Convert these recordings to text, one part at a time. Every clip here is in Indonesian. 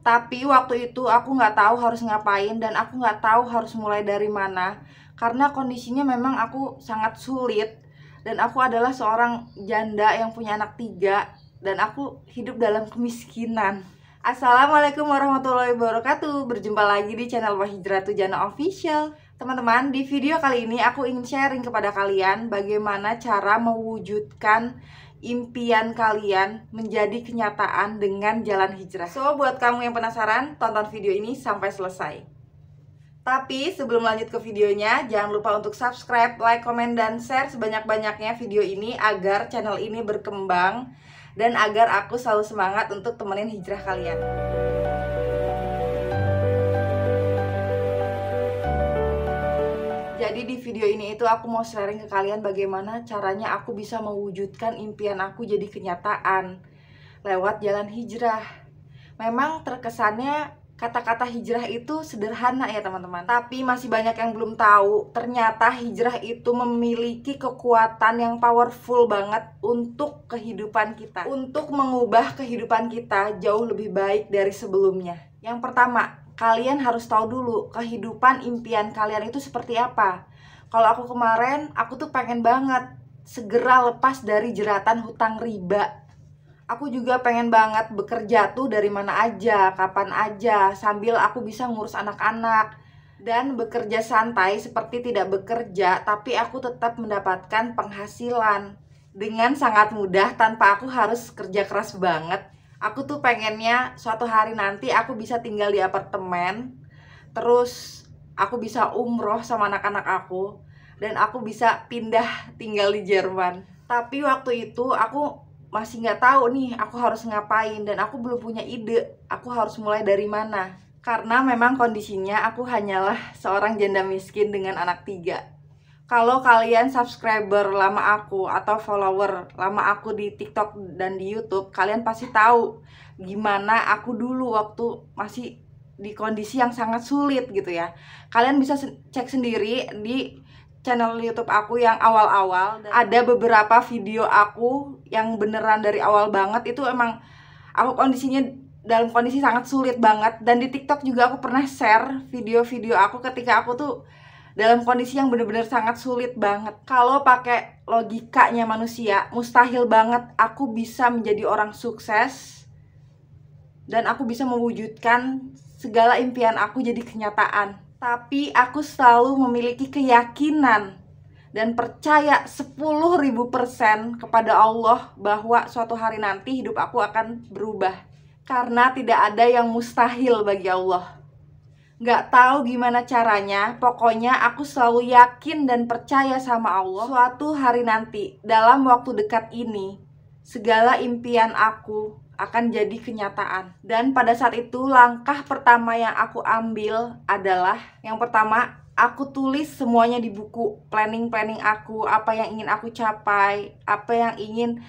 Tapi waktu itu aku nggak tahu harus ngapain dan aku nggak tahu harus mulai dari mana. Karena kondisinya memang aku sangat sulit. Dan aku adalah seorang janda yang punya anak 3. Dan aku hidup dalam kemiskinan. Assalamualaikum warahmatullahi wabarakatuh. Berjumpa lagi di channel Wahijratu Jannah Official. Teman-teman, di video kali ini aku ingin sharing kepada kalian bagaimana cara mewujudkan impian kalian menjadi kenyataan dengan jalan hijrah. So, buat kamu yang penasaran, tonton video ini sampai selesai. Tapi sebelum lanjut ke videonya, jangan lupa untuk subscribe, like, komen, dan share sebanyak-banyaknya video ini agar channel ini berkembang dan agar aku selalu semangat untuk temenin hijrah kalian. Jadi di video ini itu aku mau sharing ke kalian bagaimana caranya aku bisa mewujudkan impian aku jadi kenyataan lewat jalan hijrah. Memang terkesannya kata-kata hijrah itu sederhana ya teman-teman, tapi masih banyak yang belum tahu ternyata hijrah itu memiliki kekuatan yang powerful banget untuk kehidupan kita, untuk mengubah kehidupan kita jauh lebih baik dari sebelumnya. Yang pertama, kalian harus tahu dulu kehidupan impian kalian itu seperti apa. Kalau aku kemarin, aku tuh pengen banget segera lepas dari jeratan hutang riba. Aku juga pengen banget bekerja tuh dari mana aja, kapan aja, sambil aku bisa ngurus anak-anak. Dan bekerja santai seperti tidak bekerja, tapi aku tetap mendapatkan penghasilan dengan sangat mudah tanpa aku harus kerja keras banget. Aku tuh pengennya suatu hari nanti aku bisa tinggal di apartemen, terus aku bisa umroh sama anak-anak aku, dan aku bisa pindah tinggal di Jerman. Tapi waktu itu aku masih nggak tahu nih aku harus ngapain dan aku belum punya ide aku harus mulai dari mana. Karena memang kondisinya aku hanyalah seorang janda miskin dengan anak 3. Kalau kalian subscriber lama aku atau follower lama aku di TikTok dan di YouTube, kalian pasti tahu gimana aku dulu waktu masih di kondisi yang sangat sulit gitu ya. Kalian bisa cek sendiri di channel YouTube aku yang awal-awal. Ada beberapa video aku yang beneran dari awal banget, itu emang aku kondisinya dalam kondisi sangat sulit banget. Dan di TikTok juga aku pernah share video-video aku ketika aku tuh dalam kondisi yang bener-bener sangat sulit banget. Kalau pakai logikanya manusia, mustahil banget aku bisa menjadi orang sukses dan aku bisa mewujudkan segala impian aku jadi kenyataan. Tapi aku selalu memiliki keyakinan dan percaya 10.000% kepada Allah bahwa suatu hari nanti hidup aku akan berubah. Karena tidak ada yang mustahil bagi Allah. Gak tahu gimana caranya, pokoknya aku selalu yakin dan percaya sama Allah. Suatu hari nanti, dalam waktu dekat ini, segala impian aku akan jadi kenyataan. Dan pada saat itu langkah pertama yang aku ambil adalah, yang pertama, aku tulis semuanya di buku. Planning aku, apa yang ingin aku capai, apa yang ingin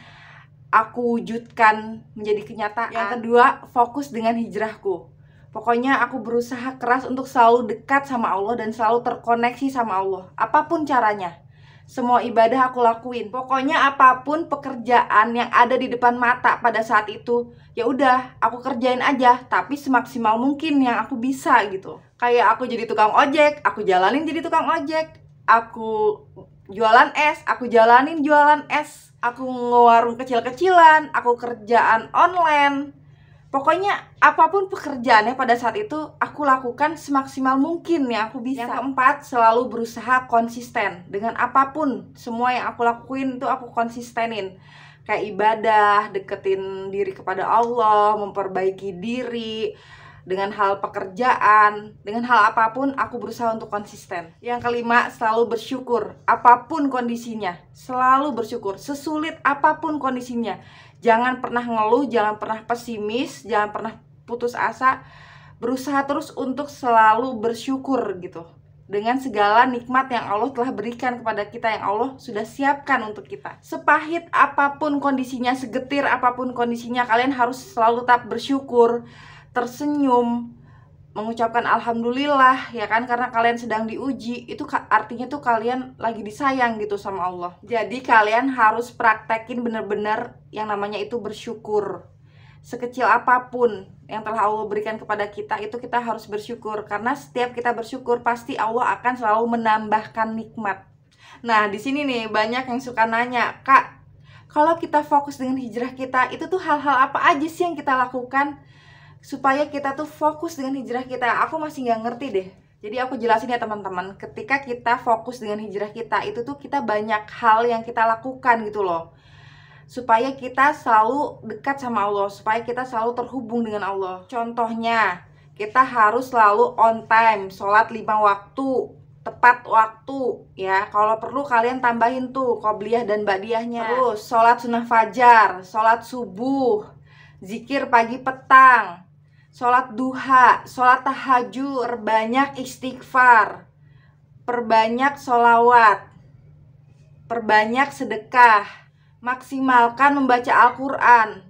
aku wujudkan menjadi kenyataan. Yang kedua, fokus dengan hijrahku. Pokoknya aku berusaha keras untuk selalu dekat sama Allah dan selalu terkoneksi sama Allah. Apapun caranya, semua ibadah aku lakuin. Pokoknya apapun pekerjaan yang ada di depan mata pada saat itu, ya udah aku kerjain aja, tapi semaksimal mungkin yang aku bisa gitu. Kayak aku jadi tukang ojek, aku jalanin jadi tukang ojek. Aku jualan es, aku jalanin jualan es. Aku ngewarung kecil-kecilan, aku kerjaan online. Pokoknya apapun pekerjaannya pada saat itu aku lakukan semaksimal mungkin yang aku bisa. Yang keempat, selalu berusaha konsisten dengan apapun. Semua yang aku lakuin itu aku konsistenin. Kayak ibadah, deketin diri kepada Allah, memperbaiki diri. Dengan hal pekerjaan, dengan hal apapun aku berusaha untuk konsisten. Yang kelima, selalu bersyukur apapun kondisinya. Selalu bersyukur, sesulit apapun kondisinya. Jangan pernah ngeluh, jangan pernah pesimis, jangan pernah putus asa. Berusaha terus untuk selalu bersyukur gitu dengan segala nikmat yang Allah telah berikan kepada kita, yang Allah sudah siapkan untuk kita. Sepahit apapun kondisinya, segetir apapun kondisinya, kalian harus selalu tetap bersyukur, tersenyum, mengucapkan alhamdulillah ya kan, karena kalian sedang diuji. Itu artinya tuh kalian lagi disayang gitu sama Allah. Jadi kalian harus praktekin bener-bener yang namanya itu bersyukur. Sekecil apapun yang telah Allah berikan kepada kita, itu kita harus bersyukur. Karena setiap kita bersyukur, pasti Allah akan selalu menambahkan nikmat. Nah, di sini nih banyak yang suka nanya, Kak, kalau kita fokus dengan hijrah kita, itu tuh hal-hal apa aja sih yang kita lakukan supaya kita tuh fokus dengan hijrah kita? Aku masih nggak ngerti deh. Jadi aku jelasin ya teman-teman, ketika kita fokus dengan hijrah kita, itu tuh kita banyak hal yang kita lakukan gitu loh, supaya kita selalu dekat sama Allah, supaya kita selalu terhubung dengan Allah. Contohnya, kita harus selalu on time, sholat 5 waktu, tepat waktu ya. Kalau perlu kalian tambahin tuh qobliyah dan ba'diyahnya. Terus sholat sunnah fajar, sholat subuh, zikir pagi petang, sholat duha, sholat tahajud, banyak istighfar, perbanyak sholawat, perbanyak sedekah, maksimalkan membaca Al-Quran.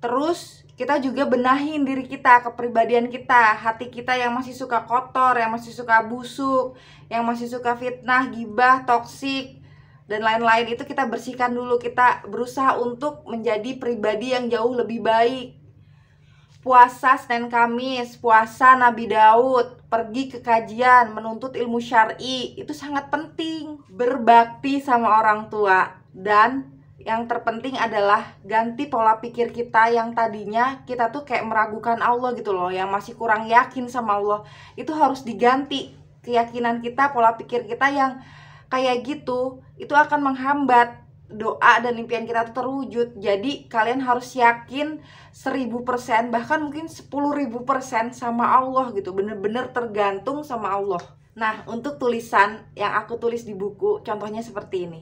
Terus kita juga benahin diri kita, kepribadian kita, hati kita yang masih suka kotor, yang masih suka busuk, yang masih suka fitnah, gibah, toksik, dan lain-lain. Itu kita bersihkan dulu. Kita berusaha untuk menjadi pribadi yang jauh lebih baik. Puasa Senin Kamis, puasa Nabi Daud, pergi ke kajian, menuntut ilmu syar'i, itu sangat penting. Berbakti sama orang tua. Dan yang terpenting adalah ganti pola pikir kita yang tadinya kita tuh kayak meragukan Allah gitu loh, yang masih kurang yakin sama Allah. Itu harus diganti keyakinan kita, pola pikir kita yang kayak gitu. Itu akan menghambat doa dan impian kita tuh terwujud. Jadi kalian harus yakin 1000%, bahkan mungkin 10.000% sama Allah gitu. Bener-bener tergantung sama Allah. Nah, untuk tulisan yang aku tulis di buku, contohnya seperti ini.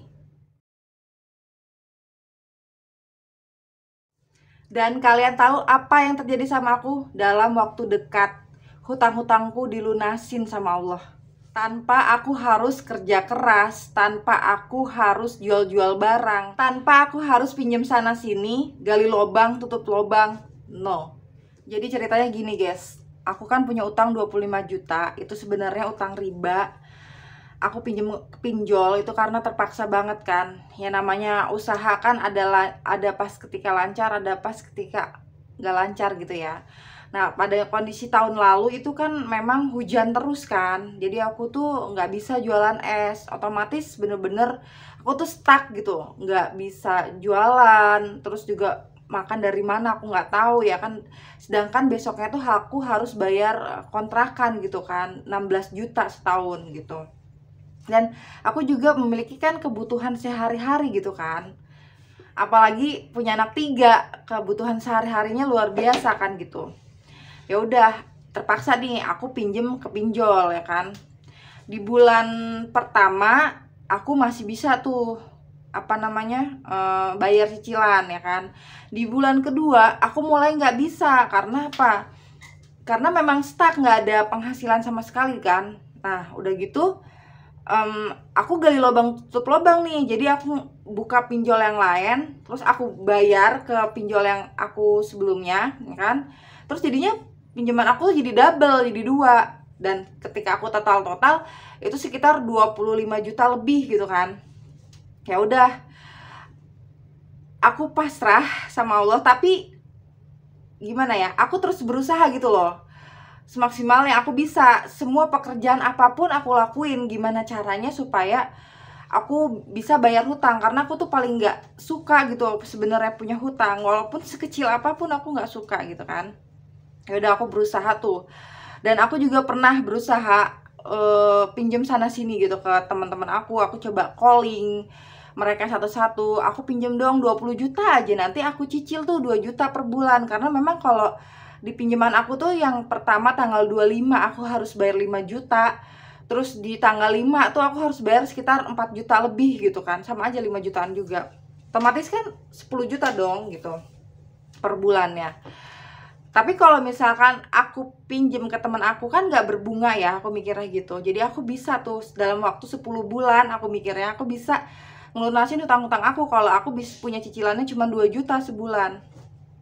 Dan kalian tahu apa yang terjadi sama aku? Dalam waktu dekat, hutang-hutangku dilunasin sama Allah. Tanpa aku harus kerja keras, tanpa aku harus jual-jual barang, tanpa aku harus pinjam sana-sini, gali lobang, tutup lobang. No. Jadi ceritanya gini guys, aku kan punya utang 25 juta, itu sebenarnya utang riba. Aku pinjol itu karena terpaksa banget kan. Ya namanya usaha kan ada pas ketika lancar, ada pas ketika nggak lancar gitu ya. Nah, pada kondisi tahun lalu itu kan memang hujan terus kan. Jadi aku tuh nggak bisa jualan es. Otomatis bener-bener aku tuh stuck gitu, nggak bisa jualan. Terus juga makan dari mana aku nggak tahu ya kan. Sedangkan besoknya tuh aku harus bayar kontrakan gitu kan, 16 juta setahun gitu. Dan aku juga memiliki kan kebutuhan sehari-hari gitu kan. Apalagi punya anak 3, kebutuhan sehari-harinya luar biasa kan gitu. Ya udah, terpaksa nih aku pinjem ke pinjol ya kan. Di bulan pertama aku masih bisa tuh bayar cicilan ya kan. Di bulan kedua aku mulai nggak bisa. Karena apa? Karena memang stuck, nggak ada penghasilan sama sekali kan. Nah udah gitu aku gali lubang tutup lubang nih. Jadi aku buka pinjol yang lain, terus aku bayar ke pinjol yang aku sebelumnya ya kan. Terus jadinya pinjaman aku jadi double, jadi 2. Dan ketika aku total itu sekitar 25 juta lebih gitu kan. Ya udah, aku pasrah sama Allah, tapi gimana ya, aku terus berusaha gitu loh, semaksimalnya aku bisa. Semua pekerjaan apapun aku lakuin, gimana caranya supaya aku bisa bayar hutang. Karena aku tuh paling nggak suka gitu sebenarnya punya hutang, walaupun sekecil apapun aku nggak suka gitu kan. Ya udah, aku berusaha tuh. Dan aku juga pernah berusaha pinjam sana sini gitu ke teman-teman aku coba calling mereka satu-satu. Aku pinjam dong 20 juta aja, nanti aku cicil tuh 2 juta per bulan. Karena memang kalau di pinjaman aku tuh yang pertama tanggal 25 aku harus bayar 5 juta. Terus di tanggal 5 tuh aku harus bayar sekitar 4 juta lebih gitu kan. Sama aja 5 jutaan juga. Otomatis kan 10 juta dong gitu per bulannya. Tapi kalau misalkan aku pinjem ke teman aku kan nggak berbunga ya, aku mikirnya gitu. Jadi aku bisa tuh dalam waktu 10 bulan aku mikirnya aku bisa ngelunasin hutang-hutang aku kalau aku bisa punya cicilannya cuma 2 juta sebulan.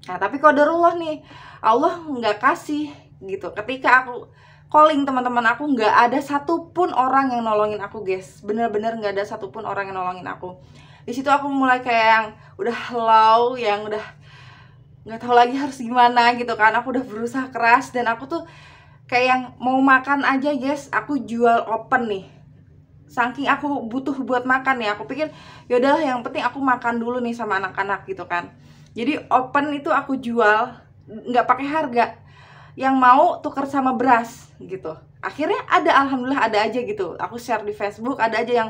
Nah tapi qadarullah nih, Allah nggak kasih gitu. Ketika aku calling teman-teman aku, nggak ada satupun orang yang nolongin aku guys. Bener-bener nggak ada satupun orang yang nolongin aku. Di situ aku mulai kayak yang udah low, yang udah nggak tahu lagi harus gimana gitu kan. Aku udah berusaha keras dan aku tuh kayak yang mau makan aja guys, aku jual open nih. Saking aku butuh buat makan ya, aku pikir yaudah yang penting aku makan dulu nih sama anak-anak gitu kan. Jadi open itu aku jual nggak pakai harga, yang mau tuker sama beras gitu. Akhirnya ada, alhamdulillah ada aja gitu. Aku share di Facebook, ada aja yang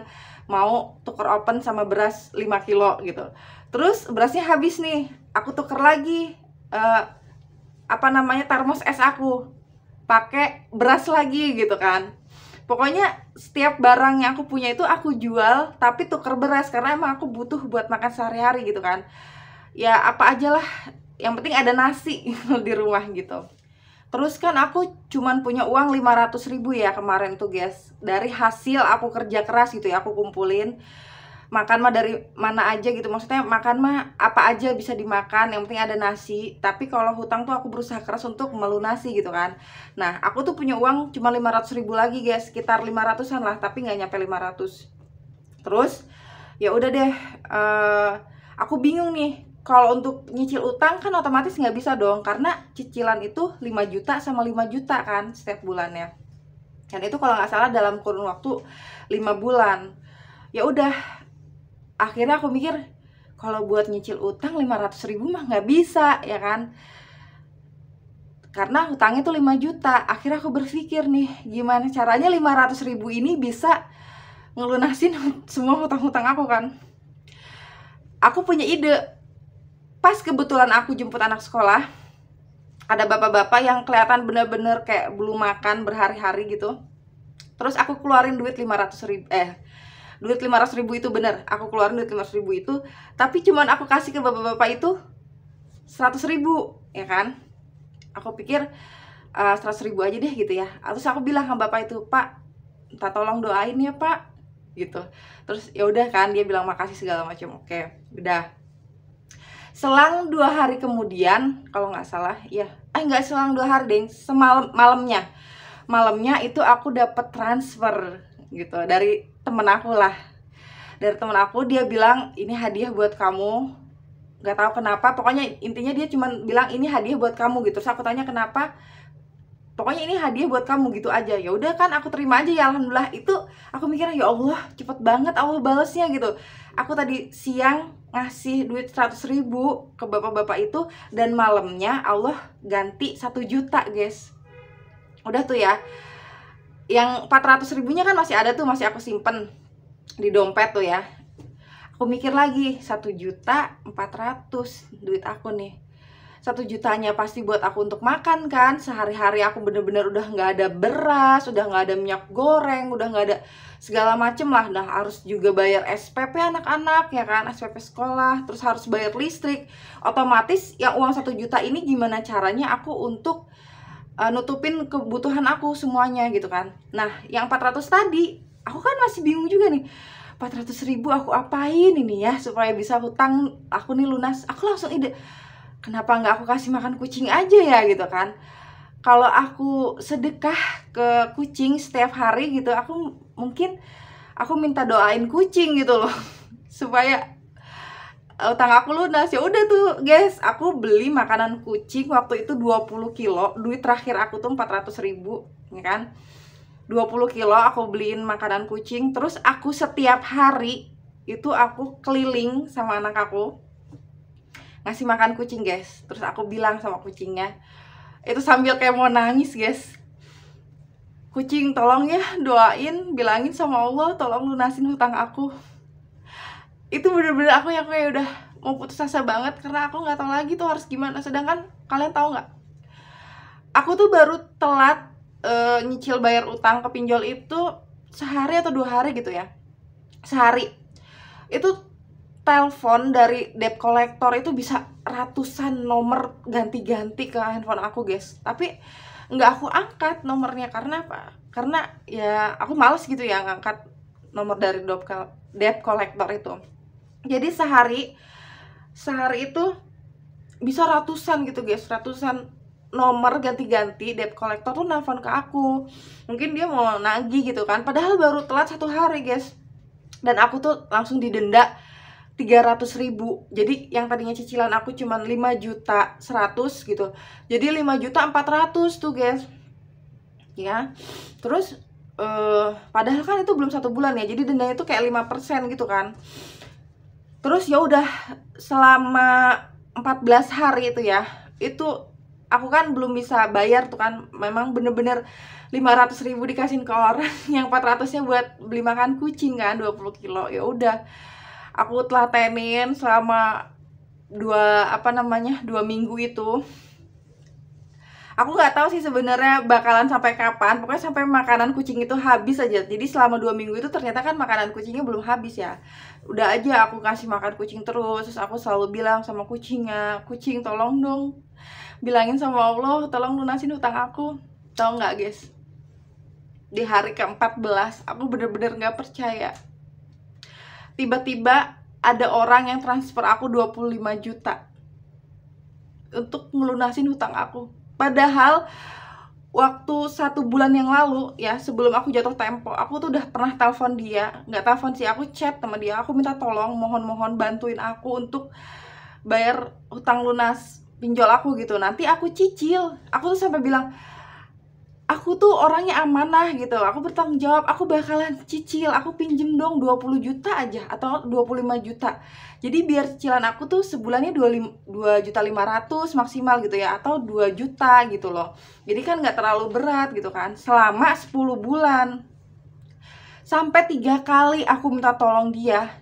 mau tuker open sama beras 5 kilo gitu. Terus berasnya habis nih, aku tuker lagi termos es aku pakai beras lagi gitu kan. Pokoknya setiap barang yang aku punya itu aku jual tapi tuker beras, karena emang aku butuh buat makan sehari-hari gitu kan. Ya apa aja lah, yang penting ada nasi di rumah gitu. Terus kan aku cuman punya uang 500.000 ya kemarin tuh guys. Dari hasil aku kerja keras gitu ya, aku kumpulin. Makan mah dari mana aja gitu, maksudnya makan mah apa aja bisa dimakan, yang penting ada nasi. Tapi kalau hutang tuh aku berusaha keras untuk melunasi gitu kan. Nah aku tuh punya uang cuma 500.000 lagi guys, sekitar 500-an lah, tapi nggak nyampe 500. Terus ya udah deh, aku bingung nih. Kalau untuk nyicil utang kan otomatis nggak bisa dong, karena cicilan itu 5 juta sama 5 juta kan setiap bulannya. Dan itu kalau nggak salah dalam kurun waktu 5 bulan. Ya udah, akhirnya aku mikir kalau buat nyicil utang 500.000 mah nggak bisa ya kan, karena hutangnya tuh 5 juta. Akhirnya aku berpikir nih, gimana caranya 500.000 ini bisa ngelunasin semua hutang-hutang aku kan. Aku punya ide. Pas kebetulan aku jemput anak sekolah, ada bapak-bapak yang kelihatan bener-bener kayak belum makan berhari-hari gitu. Terus aku keluarin duit 500.000, duit 500.000 itu bener, aku keluarin duit 500.000 itu, tapi cuman aku kasih ke bapak-bapak itu 100.000 ya kan. Aku pikir 100.000 aja deh gitu ya. Terus aku bilang sama bapak itu, "Pak, minta tolong doain ya Pak," gitu. Terus ya udah kan, dia bilang makasih segala macam. Oke, udah. Selang 2 hari kemudian, kalau nggak salah, ya, nggak selang 2 hari deh, malamnya itu aku dapat transfer gitu dari temen aku lah. Dari temen aku, dia bilang ini hadiah buat kamu. Nggak tahu kenapa, pokoknya intinya dia cuma bilang ini hadiah buat kamu gitu. Terus aku tanya kenapa, pokoknya ini hadiah buat kamu gitu aja. Ya udah kan, aku terima aja ya, alhamdulillah. Itu aku mikirnya ya Allah, cepet banget Allah balesnya gitu. Aku tadi siang ngasih duit 100.000 ke bapak-bapak itu, dan malamnya Allah ganti 1 juta guys. Udah tuh ya, yang 400.000-nya kan masih ada tuh, masih aku simpen di dompet tuh ya. Aku mikir lagi, 1.400.000 duit aku nih. 1 jutanya pasti buat aku untuk makan kan. Sehari-hari aku bener-bener udah nggak ada beras, udah nggak ada minyak goreng, udah nggak ada segala macem lah. Nah harus juga bayar SPP anak-anak ya kan, SPP sekolah, terus harus bayar listrik. Otomatis yang uang 1 juta ini gimana caranya aku untuk nutupin kebutuhan aku semuanya gitu kan. Nah yang 400 tadi, aku kan masih bingung juga nih, 400.000 aku apain ini ya supaya bisa hutang aku nih lunas. Aku langsung ide, kenapa nggak aku kasih makan kucing aja ya gitu kan. Kalau aku sedekah ke kucing setiap hari gitu, aku mungkin aku minta doain kucing gitu loh supaya utang aku lunas. Ya udah tuh guys, aku beli makanan kucing waktu itu 20 kilo. Duit terakhir aku tuh 400.000 ya kan, 20 kilo aku beliin makanan kucing. Terus aku setiap hari itu aku keliling sama anak aku ngasih makan kucing guys. Terus aku bilang sama kucingnya, itu sambil kayak mau nangis guys, "Kucing tolong ya doain, bilangin sama Allah tolong lunasin hutang aku." Itu bener-bener aku yang kayak udah mau putus asa banget, karena aku nggak tahu lagi tuh harus gimana. Sedangkan kalian tahu nggak, aku tuh baru telat nyicil bayar utang ke pinjol itu sehari atau 2 hari gitu ya. Sehari itu telepon dari debt collector itu bisa ratusan nomor ganti-ganti ke handphone aku guys. Tapi nggak aku angkat nomornya, karena apa? Karena ya aku males gitu ya ngangkat nomor dari debt collector itu. Jadi sehari itu bisa ratusan gitu guys, ratusan nomor ganti-ganti debt collector tuh nelfon ke aku. Mungkin dia mau nagih gitu kan, padahal baru telat 1 hari guys. Dan aku tuh langsung didenda 300.000. Jadi yang tadinya cicilan aku cuma 5.100.000 gitu, jadi 5.400.000 tuh guys ya. Terus padahal kan itu belum 1 bulan ya, jadi dendanya itu kayak 5% gitu kan. Terus ya udah selama 14 hari itu ya, itu aku kan belum bisa bayar tuh kan. Memang bener-bener 500.000 dikasihin ke orang, yang 400-nya buat beli makan kucing kan 20 kilo. Ya udah aku telatenin selama 2 minggu itu. Aku nggak tahu sih sebenarnya bakalan sampai kapan, pokoknya sampai makanan kucing itu habis aja. Jadi selama 2 minggu itu ternyata kan makanan kucingnya belum habis ya. Udah aja aku kasih makan kucing terus aku selalu bilang sama kucingnya, kucing tolong dong, bilangin sama Allah tolong lunasin hutang aku. Tahu nggak guys, di hari ke-14 aku bener-bener nggak percaya, tiba-tiba ada orang yang transfer aku 25 juta untuk ngelunasin hutang aku. Padahal waktu 1 bulan yang lalu ya, sebelum aku jatuh tempo, aku tuh udah pernah telepon dia. Nggak telepon sih, aku chat sama dia, aku minta tolong, mohon bantuin aku untuk bayar hutang lunas pinjol aku gitu, nanti aku cicil. Aku tuh sampai bilang, aku tuh orangnya amanah gitu, aku bertanggung jawab, aku bakalan cicil, aku pinjem dong 20 juta aja atau 25 juta. Jadi biar cicilan aku tuh sebulannya 2.500.000 maksimal gitu ya, atau 2 juta gitu loh. Jadi kan nggak terlalu berat gitu kan, selama 10 bulan. Sampai 3 kali aku minta tolong dia,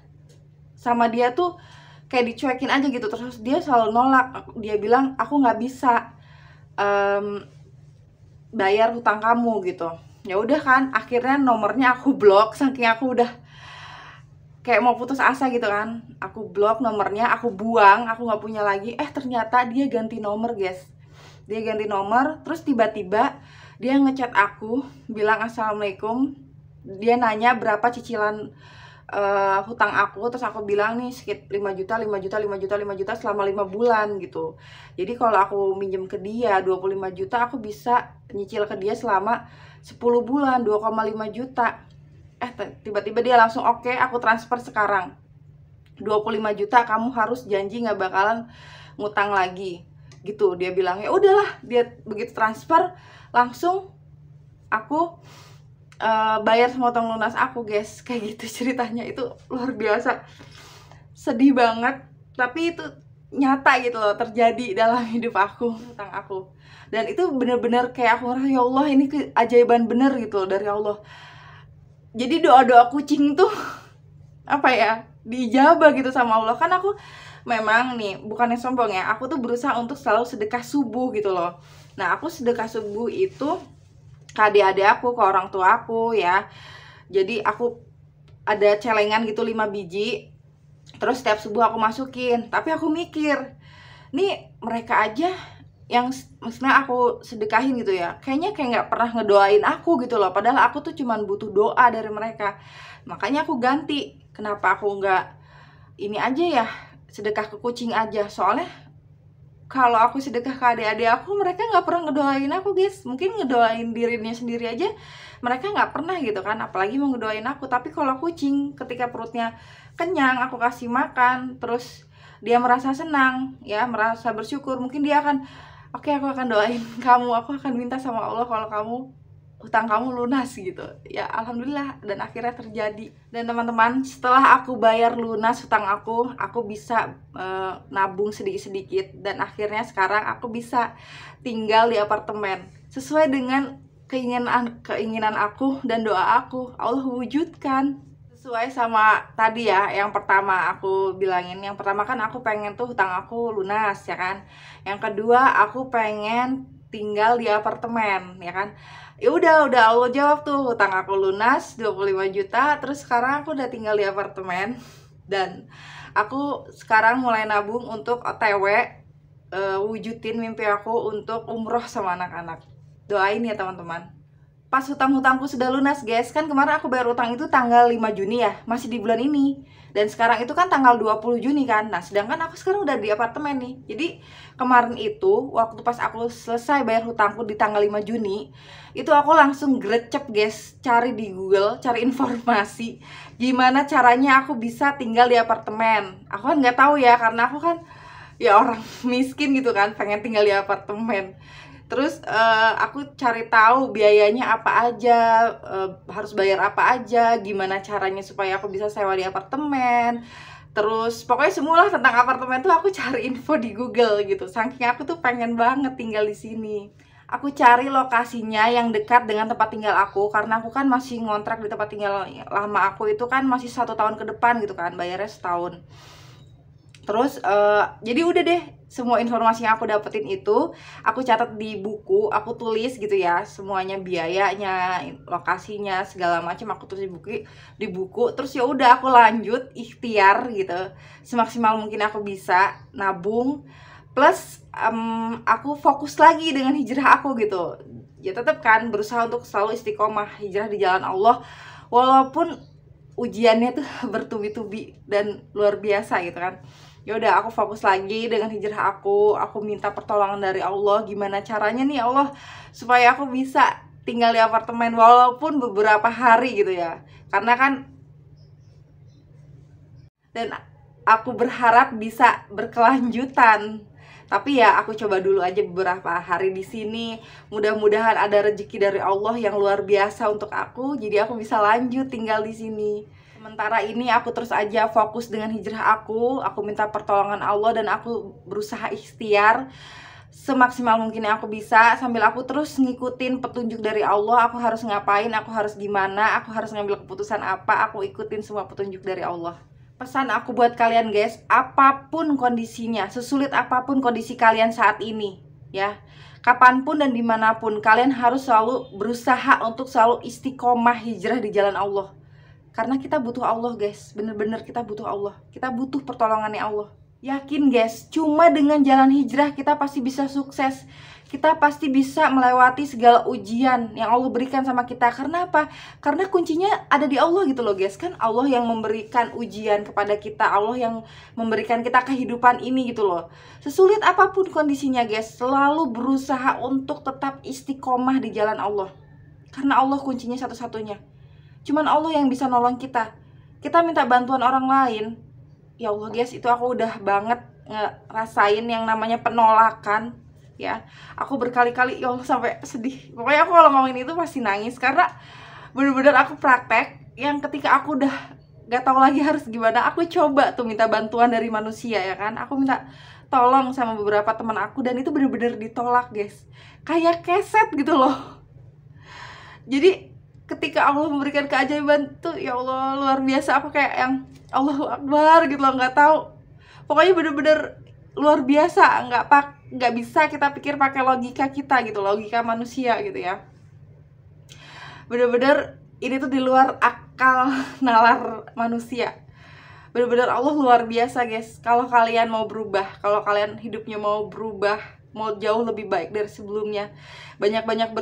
sama dia tuh kayak dicuekin aja gitu. Terus dia selalu nolak, dia bilang aku nggak bisa bayar hutang kamu gitu. Ya udah kan, akhirnya nomornya aku blok, saking aku udah kayak mau putus asa gitu kan. Aku blok nomornya, aku buang, aku nggak punya lagi. Ternyata dia ganti nomor guys. Dia ganti nomor, terus tiba-tiba dia ngechat aku, bilang assalamualaikum. Dia nanya berapa cicilan hutang aku, terus aku bilang nih sekitar 5 juta, 5 juta, 5 juta, 5 juta selama 5 bulan gitu. Jadi kalau aku minjem ke dia 25 juta, aku bisa nyicil ke dia selama 10 bulan 2,5 juta. Tiba-tiba dia langsung oke, aku transfer sekarang 25 juta, kamu harus janji nggak bakalan ngutang lagi gitu. Dia bilang ya udahlah. Dia begitu transfer langsung aku bayar semua utang lunas aku guys. Kayak gitu ceritanya, itu luar biasa, sedih banget, tapi itu nyata gitu loh, terjadi dalam hidup aku, hutang aku. Dan itu bener-bener kayak aku ngerasa ya Allah, ini keajaiban bener gitu loh dari Allah. Jadi doa-doa kucing tuh apa ya, diijabah gitu sama Allah. Kan aku memang nih, bukannya sombong ya, aku tuh berusaha untuk selalu sedekah subuh gitu loh. Nah aku sedekah subuh itu ke adik-adik aku, ke orang tua aku ya. Jadi aku ada celengan gitu 5 biji, terus setiap subuh aku masukin. Tapi aku mikir, nih mereka aja yang maksudnya aku sedekahin gitu ya, kayaknya kayak nggak pernah ngedoain aku gitu loh. Padahal aku tuh cuman butuh doa dari mereka. Makanya aku ganti, kenapa aku nggak ini aja ya, sedekah ke kucing aja. Soalnya kalau aku sedekah ke adik-adik aku, mereka nggak pernah ngedoain aku guys. Mungkin ngedoain dirinya sendiri aja mereka nggak pernah gitu kan, apalagi mau ngedoain aku. Tapi kalau kucing, ketika perutnya kenyang, aku kasih makan, terus dia merasa senang ya, merasa bersyukur, mungkin dia akan oke, aku akan doain kamu, aku akan minta sama Allah kalau kamu hutang kamu lunas gitu ya. Alhamdulillah, dan akhirnya terjadi. Dan teman-teman, setelah aku bayar lunas hutang aku bisa nabung sedikit-sedikit, dan akhirnya sekarang aku bisa tinggal di apartemen sesuai dengan keinginan aku dan doa aku. Allah wujudkan sesuai sama tadi ya, yang pertama aku bilangin. Yang pertama kan aku pengen tuh hutang aku lunas ya kan. Yang kedua aku pengen tinggal di apartemen ya kan. Ya udah Allah jawab tuh, hutang aku lunas 25 juta. Terus sekarang aku udah tinggal di apartemen, dan aku sekarang mulai nabung untuk OTW, wujudin mimpi aku untuk umroh sama anak-anak. Doain ya teman-teman. pas hutang-hutangku sudah lunas guys, kan kemarin aku bayar utang itu tanggal 5 Juni ya, masih di bulan ini. Dan sekarang itu kan tanggal 20 Juni kan. Nah sedangkan aku sekarang udah di apartemen nih. Jadi kemarin itu waktu pas aku selesai bayar hutangku di tanggal 5 Juni, itu aku langsung grecep guys, cari di Google, cari informasi gimana caranya aku bisa tinggal di apartemen. Aku kan nggak tahu ya, karena aku kan ya orang miskin gitu kan, pengen tinggal di apartemen. Terus aku cari tahu biayanya apa aja, harus bayar apa aja, gimana caranya supaya aku bisa sewa di apartemen. Terus pokoknya semualah tentang apartemen tuh aku cari info di Google gitu. Saking aku tuh pengen banget tinggal di sini. Aku cari lokasinya yang dekat dengan tempat tinggal aku, karena aku kan masih ngontrak di tempat tinggal lama aku itu kan masih 1 tahun ke depan gitu kan, bayarnya setahun. Terus jadi udah deh, semua informasi yang aku dapetin itu aku catat di buku, aku tulis gitu ya, semuanya, biayanya, lokasinya, segala macam aku tulis di buku. Terus ya udah aku lanjut ikhtiar gitu, semaksimal mungkin aku bisa nabung, plus aku fokus lagi dengan hijrah aku gitu. Ya tetap kan berusaha untuk selalu istiqomah hijrah di jalan Allah, walaupun ujiannya tuh bertubi-tubi dan luar biasa gitu kan. Ya udah aku fokus lagi dengan hijrah aku minta pertolongan dari Allah, gimana caranya nih Allah supaya aku bisa tinggal di apartemen walaupun beberapa hari gitu ya. Karena kan, dan aku berharap bisa berkelanjutan. Tapi ya aku coba dulu aja beberapa hari di sini. Mudah-mudahan ada rezeki dari Allah yang luar biasa untuk aku, jadi aku bisa lanjut tinggal di sini. Sementara ini aku terus aja fokus dengan hijrah aku minta pertolongan Allah, dan aku berusaha ikhtiar semaksimal mungkin yang aku bisa, sambil aku terus ngikutin petunjuk dari Allah. Aku harus ngapain, aku harus gimana, aku harus ngambil keputusan apa, aku ikutin semua petunjuk dari Allah. Pesan aku buat kalian guys, apapun kondisinya, sesulit apapun kondisi kalian saat ini ya, kapanpun dan dimanapun, kalian harus selalu berusaha untuk selalu istiqomah hijrah di jalan Allah. Karena kita butuh Allah guys, bener-bener kita butuh Allah, kita butuh pertolongannya Allah. Yakin guys, cuma dengan jalan hijrah kita pasti bisa sukses. Kita pasti bisa melewati segala ujian yang Allah berikan sama kita. Karena apa? Karena kuncinya ada di Allah gitu loh guys. Kan Allah yang memberikan ujian kepada kita, Allah yang memberikan kita kehidupan ini gitu loh. Sesulit apapun kondisinya guys, selalu berusaha untuk tetap istiqomah di jalan Allah. Karena Allah kuncinya satu-satunya. Cuman Allah yang bisa nolong kita. Kita minta bantuan orang lain, ya Allah guys, itu aku udah banget ngerasain yang namanya penolakan ya. Aku berkali-kali ya Allah sampai sedih. Pokoknya aku kalau ngomongin itu pasti nangis, karena bener-bener aku praktek yang ketika aku udah gak tahu lagi harus gimana, aku coba tuh minta bantuan dari manusia ya kan. Aku minta tolong sama beberapa teman aku, dan itu bener-bener ditolak guys, kayak keset gitu loh. Jadi ketika Allah memberikan keajaiban tuh ya Allah luar biasa, aku kayak yang Allahu Akbar gitu loh, nggak tahu. Pokoknya bener-bener luar biasa, nggak bisa kita pikir pakai logika kita gitu, logika manusia gitu ya. Bener-bener ini tuh di luar akal nalar manusia. Bener-bener Allah luar biasa guys. Kalau kalian mau berubah, kalau kalian hidupnya mau berubah, mau jauh lebih baik dari sebelumnya, banyak-banyak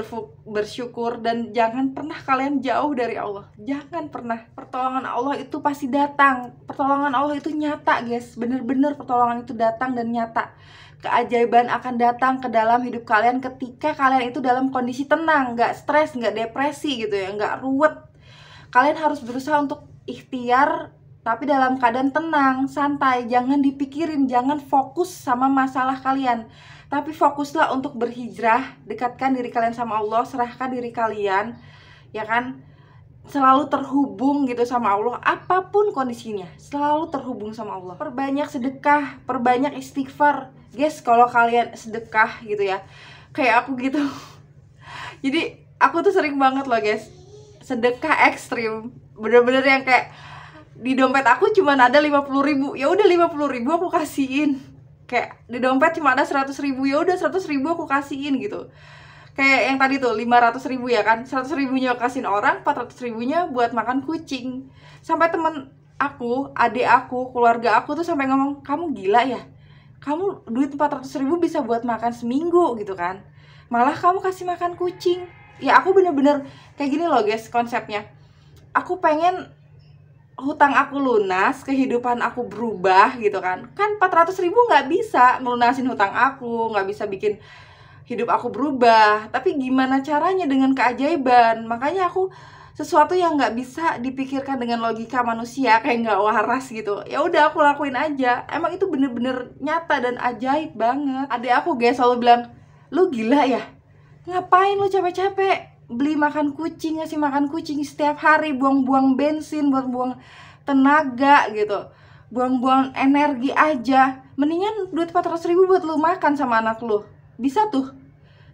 bersyukur, dan jangan pernah kalian jauh dari Allah. Jangan pernah. Pertolongan Allah itu pasti datang. Pertolongan Allah itu nyata guys. Bener-bener pertolongan itu datang dan nyata. Keajaiban akan datang ke dalam hidup kalian ketika kalian itu dalam kondisi tenang, gak stres, gak depresi gitu ya, gak ruwet. Kalian harus berusaha untuk ikhtiar, tapi dalam keadaan tenang, santai. Jangan dipikirin, jangan fokus sama masalah kalian, tapi fokuslah untuk berhijrah. Dekatkan diri kalian sama Allah, serahkan diri kalian, ya kan, selalu terhubung gitu sama Allah. Apapun kondisinya, selalu terhubung sama Allah. Perbanyak sedekah, perbanyak istighfar. Guys, kalau kalian sedekah gitu ya, kayak aku gitu. Jadi aku tuh sering banget loh guys, sedekah ekstrim. Bener-bener yang kayak di dompet aku cuma ada 50.000, ya udah 50.000 aku kasihin. Kayak di dompet cuma ada 100.000, ya udah 100.000 aku kasihin gitu. Kayak yang tadi tuh 500.000 ya kan, 100.000-nya kasihin orang, 400.000-nya buat makan kucing. Sampai temen aku, adik aku, keluarga aku tuh sampai ngomong, kamu gila ya, kamu duit 400.000 bisa buat makan seminggu gitu kan, malah kamu kasih makan kucing. Ya aku bener-bener kayak gini loh guys konsepnya. Aku pengen hutang aku lunas, kehidupan aku berubah gitu kan. Kan 400.000 nggak bisa ngelunasin hutang aku, nggak bisa bikin hidup aku berubah. Tapi gimana caranya dengan keajaiban? Makanya aku sesuatu yang nggak bisa dipikirkan dengan logika manusia, kayak nggak waras gitu, ya udah aku lakuin aja. Emang itu bener-bener nyata dan ajaib banget. Adik aku guys selalu bilang, lu gila ya, ngapain lu capek-capek beli makan kucing, ngasih makan kucing setiap hari, buang-buang bensin, buang-buang tenaga gitu, buang-buang energi aja. Mendingan duit 400.000 buat lu makan sama anak lu, bisa tuh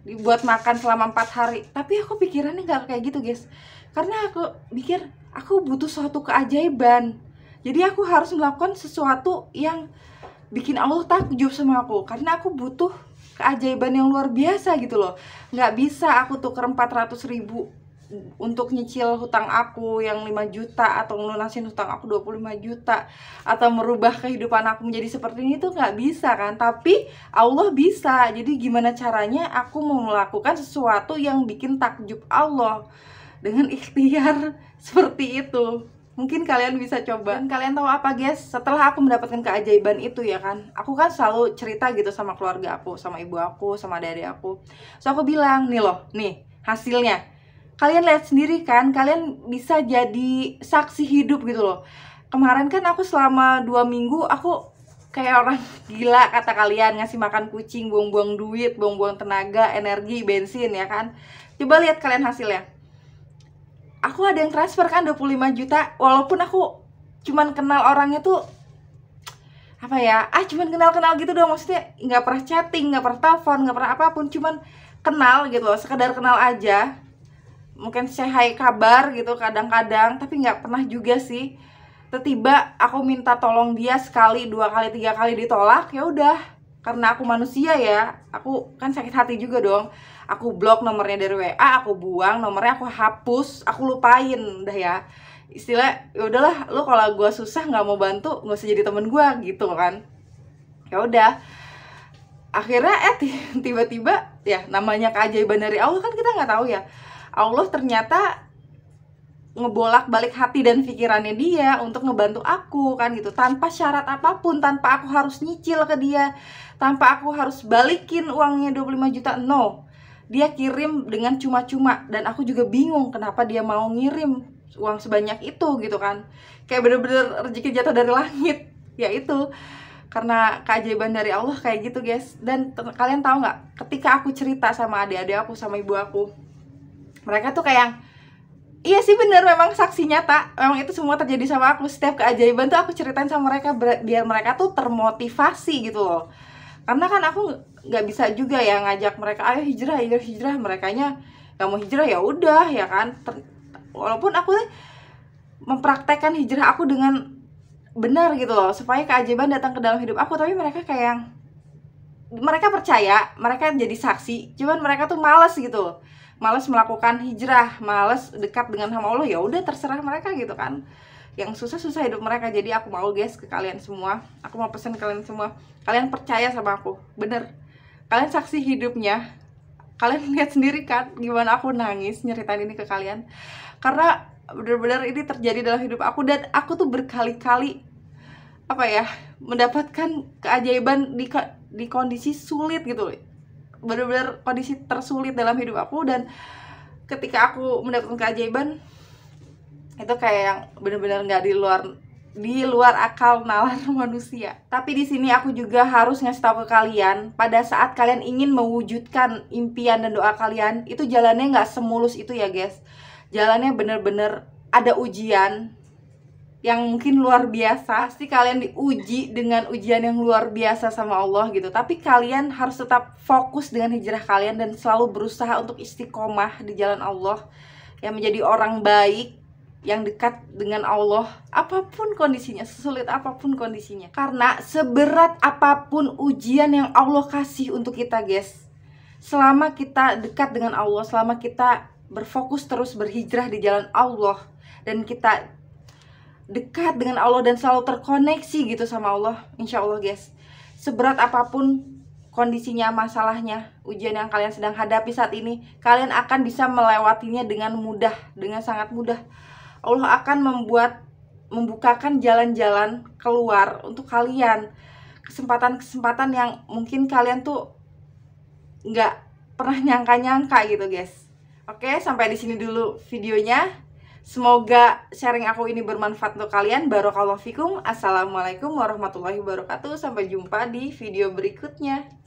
dibuat makan selama 4 hari. Tapi aku pikirannya nggak kayak gitu guys, karena aku mikir aku butuh suatu keajaiban. Jadi aku harus melakukan sesuatu yang bikin Allah takjub sama aku, karena aku butuh keajaiban yang luar biasa gitu loh. Nggak bisa aku tuker 400.000 untuk nyicil hutang aku yang 5 juta, atau ngelunasin hutang aku 25 juta, atau merubah kehidupan aku menjadi seperti ini tuh nggak bisa kan. Tapi Allah bisa. Jadi gimana caranya aku mau melakukan sesuatu yang bikin takjub Allah dengan ikhtiar seperti itu. Mungkin kalian bisa coba. Dan kalian tahu apa guys, setelah aku mendapatkan keajaiban itu ya kan, aku kan selalu cerita gitu sama keluarga aku, sama ibu aku, sama adik-adik aku. So aku bilang, nih loh, nih hasilnya. Kalian lihat sendiri kan, kalian bisa jadi saksi hidup gitu loh. Kemarin kan aku selama 2 minggu aku kayak orang gila kata kalian, ngasih makan kucing, buang-buang duit, buang-buang tenaga, energi, bensin ya kan. Coba lihat kalian hasilnya. Aku ada yang transfer kan 25 juta, walaupun aku cuman kenal orangnya tuh apa ya, cuman kenal-kenal gitu doang, maksudnya nggak pernah chatting, nggak pernah telepon, nggak pernah apapun, cuman kenal gitu loh, sekedar kenal aja. Mungkin say hi kabar gitu kadang-kadang, tapi nggak pernah juga sih. Tiba-tiba aku minta tolong dia sekali, 2 kali, 3 kali ditolak, ya udah. Karena aku manusia ya, aku kan sakit hati juga dong. Aku blok nomornya dari WA, aku buang nomornya, aku hapus, aku lupain udah ya. Istilah ya udahlah, lu kalau gue susah nggak mau bantu, nggak usah jadi temen gue gitu kan. Ya udah. Akhirnya tiba-tiba ya, namanya keajaiban dari Allah kan kita nggak tahu ya. Allah ternyata ngebolak-balik hati dan pikirannya dia untuk ngebantu aku kan gitu, tanpa syarat apapun, tanpa aku harus nyicil ke dia, tanpa aku harus balikin uangnya 25 juta, no. Dia kirim dengan cuma-cuma, dan aku juga bingung kenapa dia mau ngirim uang sebanyak itu gitu kan. Kayak bener-bener rezeki jatuh dari langit. Ya itu karena keajaiban dari Allah kayak gitu guys. Dan kalian tahu nggak, ketika aku cerita sama adik-adik aku, sama ibu aku, mereka tuh kayak, iya sih bener, memang saksi nyata, memang itu semua terjadi sama aku. Setiap keajaiban tuh aku ceritain sama mereka, biar mereka tuh termotivasi gitu loh. Karena kan aku nggak bisa juga ya ngajak mereka, ayo hijrah, ayo hijrah. Merekanya nggak mau hijrah, ya udah ya kan. Walaupun aku mempraktekkan hijrah aku dengan benar gitu loh, supaya keajaiban datang ke dalam hidup aku, tapi mereka kayak, mereka percaya, mereka jadi saksi, cuman mereka tuh malas gitu, malas melakukan hijrah, malas dekat dengan sama Allah. Ya udah terserah mereka gitu kan, yang susah-susah hidup mereka. Jadi aku mau guys ke kalian semua, aku mau pesan ke kalian semua, kalian percaya sama aku, bener, kalian saksi hidupnya. Kalian lihat sendiri kan gimana aku nangis nyeritain ini ke kalian, karena bener-bener ini terjadi dalam hidup aku. Dan aku tuh berkali-kali apa ya, mendapatkan keajaiban di kondisi sulit gitu, bener-bener kondisi tersulit dalam hidup aku. Dan ketika aku mendapatkan keajaiban itu kayak yang bener-bener nggak di luar akal nalar manusia. Tapi di sini aku juga harus ngasih tahu ke kalian, pada saat kalian ingin mewujudkan impian dan doa kalian, itu jalannya nggak semulus itu ya guys. Jalannya bener-bener ada ujian yang mungkin luar biasa. Pasti kalian diuji dengan ujian yang luar biasa sama Allah gitu. Tapi kalian harus tetap fokus dengan hijrah kalian dan selalu berusaha untuk istiqomah di jalan Allah, yang menjadi orang baik, yang dekat dengan Allah, apapun kondisinya, sesulit apapun kondisinya. Karena seberat apapun ujian yang Allah kasih untuk kita guys, selama kita dekat dengan Allah, selama kita berfokus terus berhijrah di jalan Allah, dan kita dekat dengan Allah dan selalu terkoneksi gitu sama Allah, insya Allah guys, seberat apapun kondisinya, masalahnya, ujian yang kalian sedang hadapi saat ini, kalian akan bisa melewatinya dengan mudah, dengan sangat mudah. Allah akan membukakan jalan-jalan keluar untuk kalian, kesempatan-kesempatan yang mungkin kalian tuh nggak pernah nyangka-nyangka gitu guys. Oke, sampai di sini dulu videonya. Semoga sharing aku ini bermanfaat untuk kalian. Barakallahu fikum. Assalamualaikum warahmatullahi wabarakatuh. Sampai jumpa di video berikutnya.